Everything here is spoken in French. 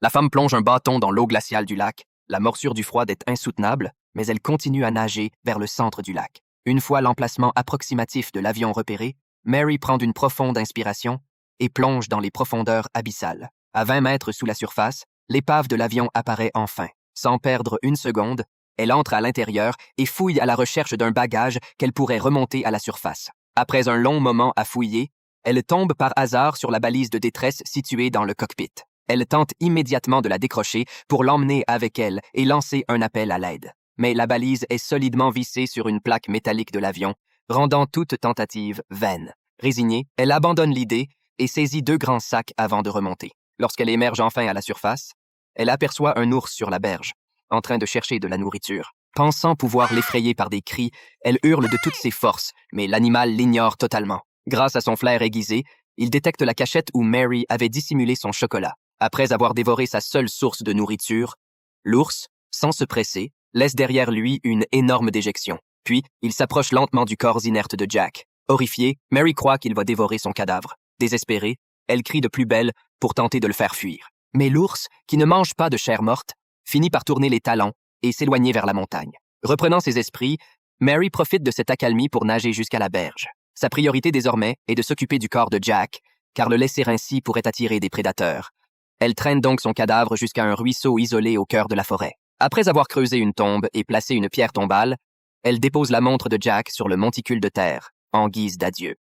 La femme plonge un bâton dans l'eau glaciale du lac. La morsure du froid est insoutenable, mais elle continue à nager vers le centre du lac. Une fois l'emplacement approximatif de l'avion repéré, Mary prend une profonde inspiration et plonge dans les profondeurs abyssales. À 20 mètres sous la surface, l'épave de l'avion apparaît enfin. Sans perdre une seconde, elle entre à l'intérieur et fouille à la recherche d'un bagage qu'elle pourrait remonter à la surface. Après un long moment à fouiller, elle tombe par hasard sur la balise de détresse située dans le cockpit. Elle tente immédiatement de la décrocher pour l'emmener avec elle et lancer un appel à l'aide. Mais la balise est solidement vissée sur une plaque métallique de l'avion, rendant toute tentative vaine. Résignée, elle abandonne l'idée et saisit 2 grands sacs avant de remonter. Lorsqu'elle émerge enfin à la surface, elle aperçoit un ours sur la berge, en train de chercher de la nourriture. Pensant pouvoir l'effrayer par des cris, elle hurle de toutes ses forces, mais l'animal l'ignore totalement. Grâce à son flair aiguisé, il détecte la cachette où Mary avait dissimulé son chocolat. Après avoir dévoré sa seule source de nourriture, l'ours, sans se presser, laisse derrière lui une énorme déjection. Puis, il s'approche lentement du corps inerte de Jack. Horrifiée, Mary croit qu'il va dévorer son cadavre. Désespérée, elle crie de plus belle pour tenter de le faire fuir. Mais l'ours, qui ne mange pas de chair morte, finit par tourner les talons et s'éloigner vers la montagne. Reprenant ses esprits, Mary profite de cette accalmie pour nager jusqu'à la berge. Sa priorité désormais est de s'occuper du corps de Jack, car le laisser ainsi pourrait attirer des prédateurs. Elle traîne donc son cadavre jusqu'à un ruisseau isolé au cœur de la forêt. Après avoir creusé une tombe et placé une pierre tombale, elle dépose la montre de Jack sur le monticule de terre, en guise d'adieu.